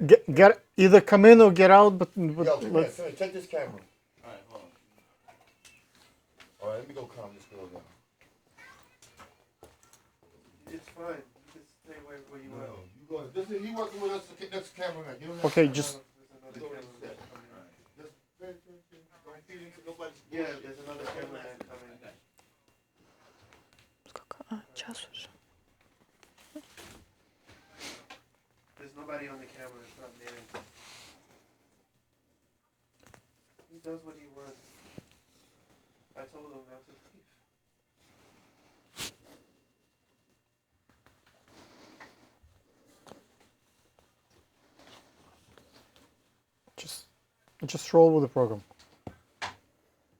Get either come in or get out, but Yo, come here, let's. take this camera. Alright, hold on. Alright, let me go calm this girl down. It's fine. You just stay where you No, are. you go. This is he working with us. Next cameraman. You don't have Okay, to- just There's another cameraman coming. Just don't feed into nobody's Yeah, there's another cameraman coming. Час уже. There's nobody on the camera. It's not me. He does what he wants. I told him not to leave. just roll with the program.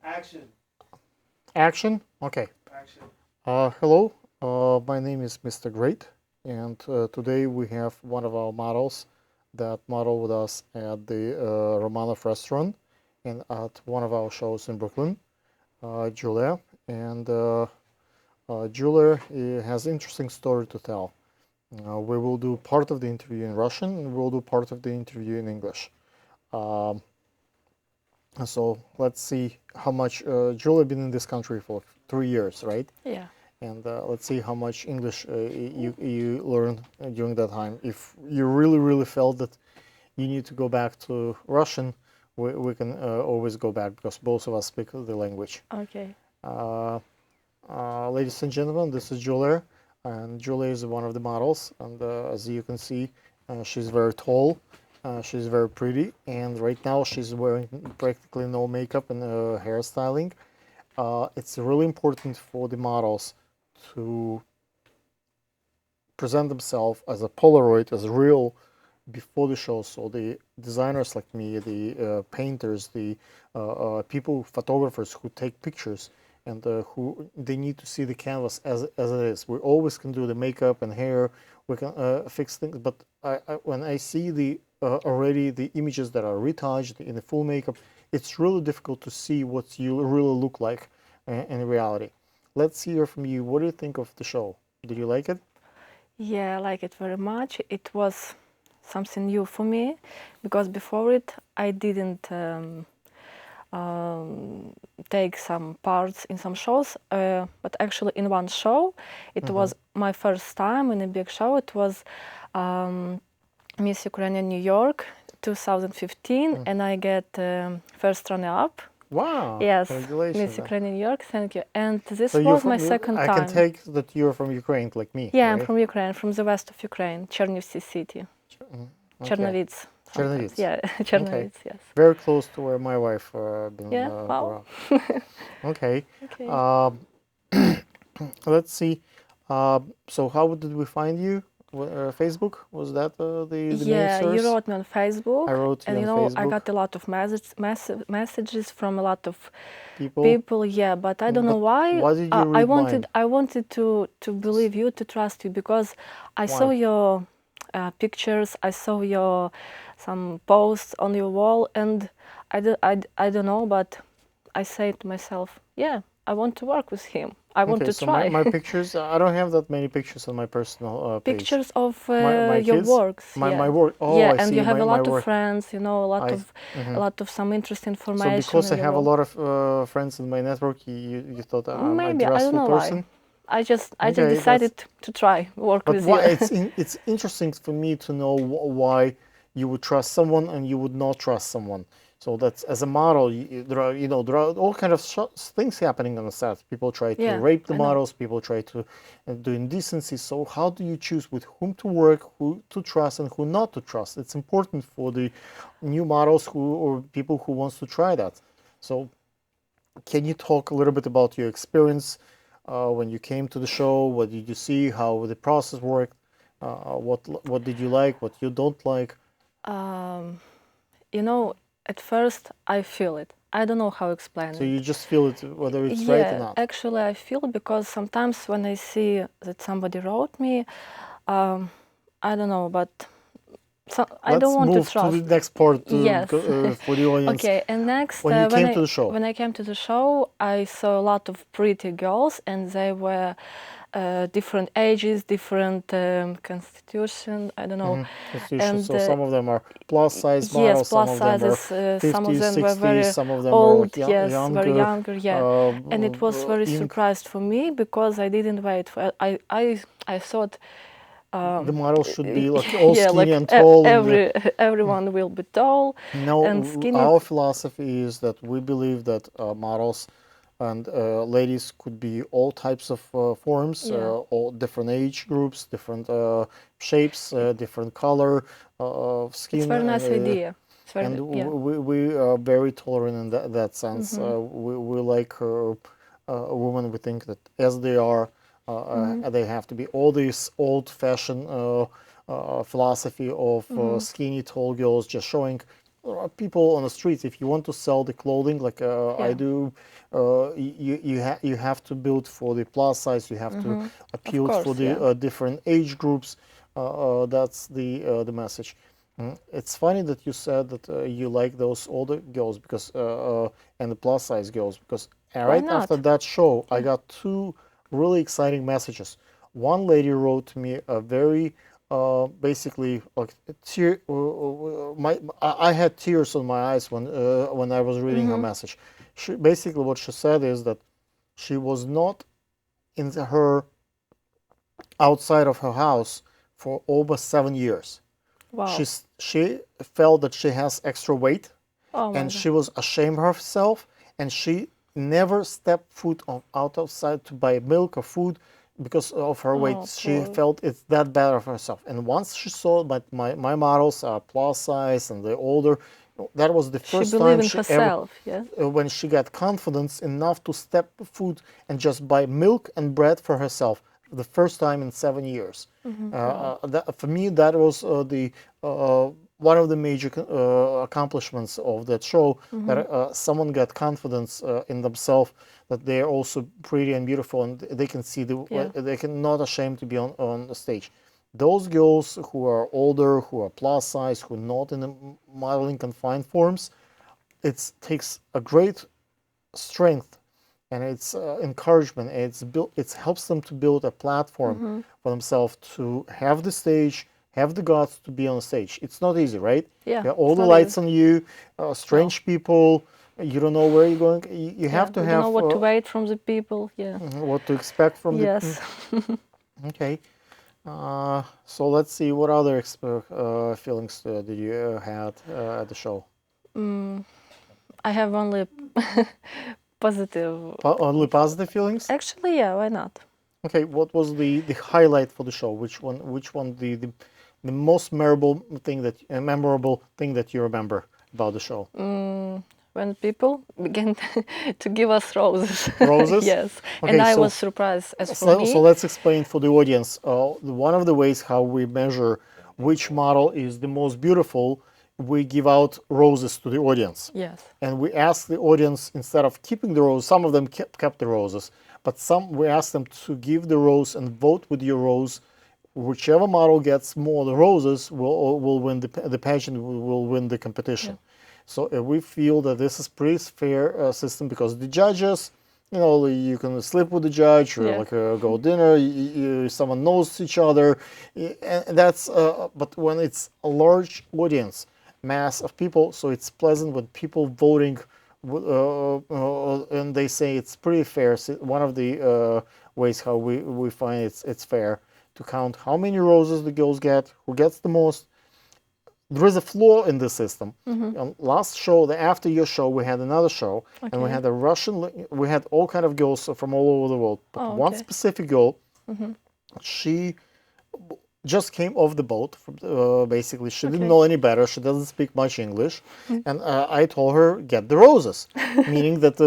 Action. Action. Okay. Action. Hello. My name is Mr. Great, and today we have one of our models that model with us at the Romanov restaurant and at one of our shows in Brooklyn, Julia. And Julia has an interesting story to tell. We will do part of the interview in Russian, and we'll do part of the interview in English. So let's see how much Julia been in this country for 3 years, right? Yeah. And let's see how much English you learned during that time. If you really felt that you need to go back to Russian, we can always go back because both of us speak the language. Okay. Ladies and gentlemen, this is Julia, and Julia is one of the models. And as you can see, she's very tall. She's very pretty, and right now she's wearing practically no makeup and hairstyling. It's really important for the models to present themselves as a Polaroid, as real, before the show. So the designers like me, the painters, the people, photographers who take pictures, and who they need to see the canvas as it is. We always can do the makeup and hair. We can fix things, but when I see the already the images that are retouched in the full makeup, it's really difficult to see what you really look like in reality. Let's hear from you. What do you think of the show? Did you like it? Yeah, I like it very much. It was something new for me because before it I didn't take some parts in some shows, but actually in one show, it was my first time in a big show. It was Miss Ukraine New York 2015, and I get first runner-up. Wow! Yes, Congratulations! Miss Ukraine New York. Thank you. And this So was my second time. I can take that you're from Ukraine, like me. Yeah, right? I'm from Ukraine, from the west of Ukraine, Chernivtsi city. Okay. Chernovitz. Chernovitz. Yeah, Chernovitz, yes. Very close to where my wife been Yeah, wow. grew up. Okay. Okay. Let's see. So how did we find you? Facebook? Was that the Yeah, main you source? wrote me on Facebook. I wrote you and on I Facebook. got a lot of messages from a lot of People. people. Yeah, but I don't know why. Why did you read mine? I wanted to believe you, to trust you, because I saw Why? your pictures. I saw your some posts on your wall, and I don't know, but I say to myself, yeah, I want to work with him. I want to so try. my pictures, I don't have that many pictures on my personal page. Pictures of my your kids? works. My yeah. work. Oh, yeah, I and see. you have a lot my of work. friends. You know, a lot of some interesting So information. because I in your have a work. lot of friends in my network, you thought I'm Maybe a I don't trustful know person? why. I just Okay, decided to try work But with why? you. It's interesting for me to know why you would trust someone and you would not trust someone. So that's, as a model, there are all kind of things happening on the set. People try to Yeah, rape the I know. models. People try to do indecency. So how do you choose with whom to work, who to trust, and who not to trust? It's important for the new models or people who wants to try that. So can you talk a little bit about your experience when you came to the show? What did you see? How the process worked? What did you like? What you don't like? You know, at first I feel it. I don't know how to explain So it. you just feel it, whether it's Yeah, right or not. actually I feel it because sometimes when I see that somebody wrote me, I don't know, but So I Let's don't want to move to the trust. next part Yes. for the audience. Okay, and next, When you came to the show. when I came to the show, I saw a lot of pretty girls, and they were different ages, different constitution. I don't know. Constitution. And So some of them are plus size yes, models, some plus of them are sizes. Some of 50s, them were 60s, very some of them are old. like Yes, very younger. younger. Yeah, and it was very Ink. surprised for me because I didn't wait for. I thought. The models should be like all Yeah, skinny like and tall. everyone will be tall No, and skinny. our philosophy is that we believe that models and ladies could be all types of forms, Yeah. all different age groups, different shapes, different color of skin. It's very nice idea. It's very And yeah. we are very tolerant in that sense. Mm-hmm. We like a woman. We think that as they are, they have to be. All this old-fashioned philosophy of skinny, tall girls just showing people on the streets. If you want to sell the clothing like I Yeah. do, you have to build for the plus size. You have to appeal course, for the yeah. different age groups. That's the message. It's funny that you said that you like those older girls because and the plus size girls because right not? after that show I got two really exciting messages. One lady wrote to me a very basically like tear. I had tears on my eyes when I was reading her message. She basically what she said is that she was not in her outside of her house for over 7 years. Wow. She felt that she has extra weight Oh my and God. she was ashamed of herself and she never stepped foot outside to buy milk or food because of her weight. Oh, She poor. felt it's that bad of herself. And once she saw that my models are plus size and they're older, that was the She first believed time in she ever herself. Yeah. when she got confidence enough to step foot and just buy milk and bread for herself the first time in 7 years. For me, that was the one of the major accomplishments of that show. That someone got confidence in themselves that they're also pretty and beautiful, and they can see Yeah. they can not ashamed to be on the stage. Those girls who are older, who are plus size, who are not in the modeling confined forms, it takes a great strength and it's encouragement. It helps them to build a platform for themselves to have the stage, have the guts to be on stage. It's not easy, right? Yeah. You have all it's the not lights easy. on you, strange people. You don't know where you're going. You Yeah. have to We have don't know what to wait from the people. Yeah. what to expect from the. Yes. Okay. So let's see what other feelings did you had at the show? I have only positive. Only positive feelings? Actually, yeah. Why not? Okay, what was the highlight for the show? Which one the most memorable thing that you remember about the show? When people began to give us roses. Roses? Yes. Okay, And I so was surprised. As for so me, let's explain for the audience. One of the ways how we measure which model is the most beautiful, we give out roses to the audience. yes. And we ask the audience, instead of keeping the rose, some of them kept the roses, but some we ask them to give the rose and vote with your rose. Whichever model gets more the roses will win the pageant, will win the competition. So we feel that this is pretty fair system because the judges, you can sleep with the judge or Yeah. like go dinner. Someone knows each other, and that's. But when it's a large audience, mass of people, so it's pleasant when people voting, and they say it's pretty fair. So one of the ways how we find it's fair to count how many roses the girls get, who gets the most. There is a flaw in the system. Last show, after your show, we had another show, and we Okay. had we had all kind of girls from all over the world. But Oh, one okay. specific girl, she just came off the boat. Basically, she didn't Okay. know any better. She doesn't speak much English, and I told her get the roses, meaning that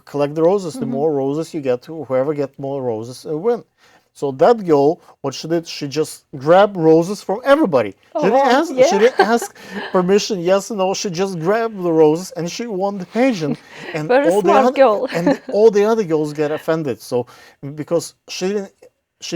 collect the roses. The more roses you get, whoever gets more roses win. So that girl, what she did, she just grabbed roses from everybody. Oh, She didn't wow. ask. Yeah. She didn't ask permission. Yes or no. She just grabbed the roses and she won the pageant. And Very all the smart other girl. and all the other girls get offended. So because she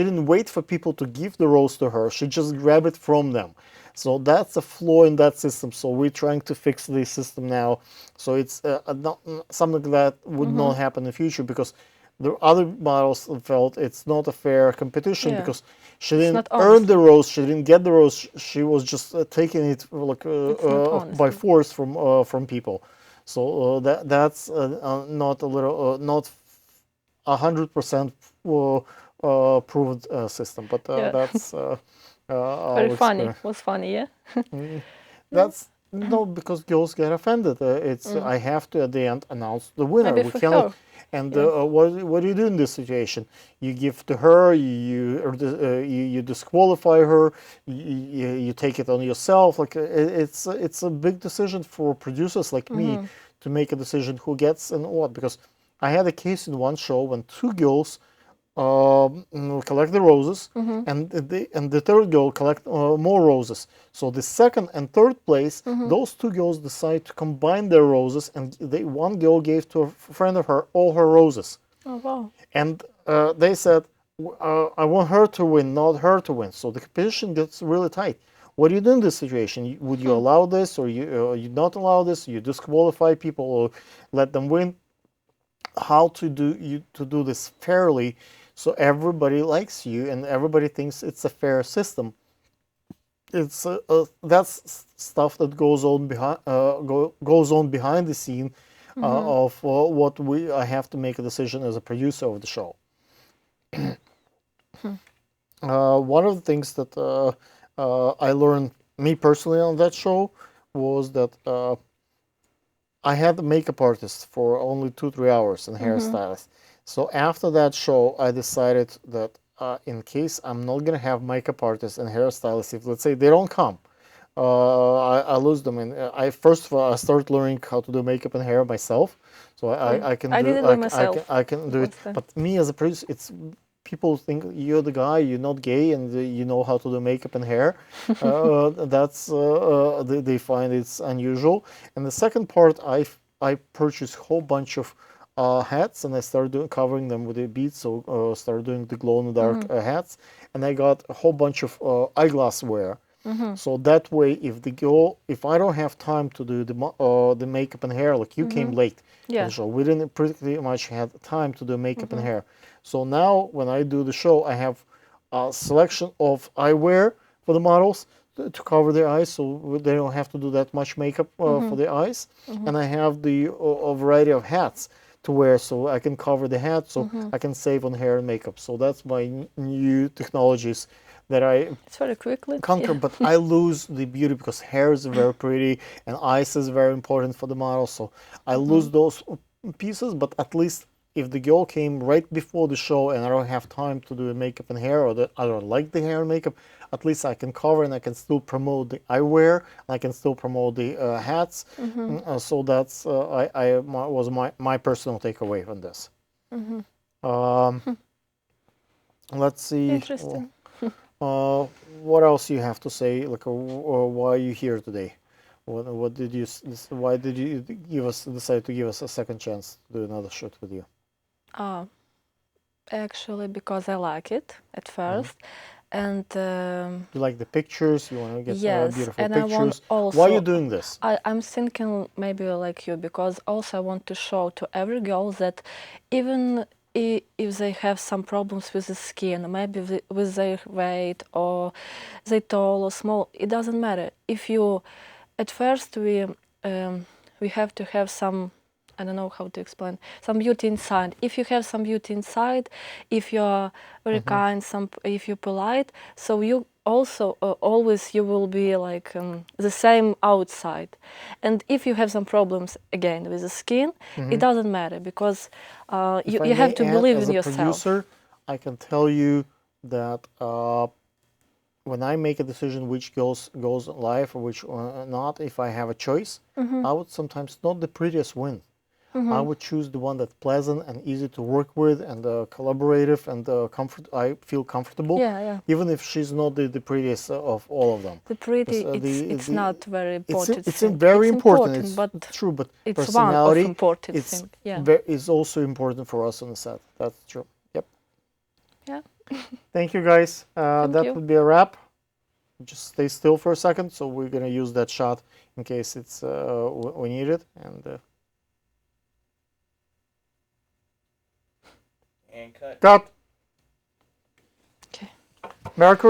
didn't wait for people to give the rose to her. She just grabbed it from them. So that's a flaw in that system. So we're trying to fix the system now. So it's not something that would not happen in the future, because the other models felt it's not a fair competition, Yeah. because she It's didn't not earn honest. the rose, she didn't get the rose, she was just taking it like It's not honest. by force from people. So that's not a little not 100% proved system, but Yeah. that's Very I'll funny. explain. Was funny, yeah. That's no, because girls get offended. It's I have to at the end announce the winner. Maybe We for cannot. her. And Yeah. what do you do in this situation? You give to her. You disqualify her. You take it on yourself. Like it's a big decision for producers like me to make a decision who gets and what. Because I had a case in one show when two girls collect the roses, and the third girl collect more roses. So the second and third place, those two girls decide to combine their roses, and one girl gave to a friend of her all her roses, Oh wow. and they said, "I want her to win, not her to win." So the competition gets really tight. What do you do in this situation? Would you allow this, or you not allow this? You disqualify people, or let them win? How to do this fairly, so everybody likes you and everybody thinks it's a fair system. It's that's stuff that goes on behind the scene of what I have to make a decision as a producer of the show. One of the things that I learned, me personally, on that show was that I had a makeup artist for only 2-3 hours and hairstylist. So after that show, I decided that in case I'm not gonna have makeup artists and hairstylists, if let's say they don't come, I lose them. And I first of all I start learning how to do makeup and hair myself, so I can I do did it by myself. I can do it. What's that? But me as a producer, it's people think you're the guy, you're not gay, and you know how to do makeup and hair. That's they find it's unusual. And the second part, I purchased a whole bunch of hats, and I started covering them with the beads. So started doing the glow in the dark hats, and I got a whole bunch of eyeglass wear. So that way, if I don't have time to do the makeup and hair, like you came late to Yeah. the show, we didn't pretty much have time to do makeup and hair. So now when I do the show, I have a selection of eyewear for the models to cover their eyes, so they don't have to do that much makeup for their eyes. And I have a variety of hats to wear, so I can cover the hat, so I can save on hair and makeup. So that's my new technologies that I It's very quickly. conquer, Yeah. but I lose the beauty because hair is very pretty and eyes is very important for the model. So I lose those pieces, but at least if the girl came right before the show and I don't have time to do the makeup and hair, or I don't like the hair and makeup, at least I can cover and I can still promote the eyewear, and I can still promote the hats. So that's was my personal takeaway from this. Um, let's see. Interesting. What else you have to say? Like, why are you here today? What did you? Why did you decide to give us a second chance to do another shoot with you? Actually, because I like it at first, and You like the pictures? You want to get yes, beautiful and I want pictures. also. Why are you doing this? I'm thinking maybe like you, because also I want to show to every girl that even if they have some problems with the skin, maybe with their weight, or they tall or small, it doesn't matter. If you, at first we have to have some, I don't know how to explain, some beauty inside. If you have some beauty inside, if you're very kind, if you're polite, so you also always you will be like the same outside. And if you have some problems again with the skin, it doesn't matter, because you have to believe in yourself. Producer, I can tell you that when I make a decision which goes live or which not, if I have a choice, I would sometimes not the prettiest win. I would choose the one that's pleasant and easy to work with and collaborative and I feel comfortable. Yeah, yeah. Even if she's not the prettiest of all of them. The pretty, Because, it's not very important. It's thing. very It's important. but It's true, but it's personality one of important it's thing. Yeah. is also important for us on the set. That's true. Yep. Yeah. Thank you, guys. Thank That you. would be a wrap. just stay still for a second. So we're gonna use that shot in case it's we need it. And cut. Cut. Okay. Mercury.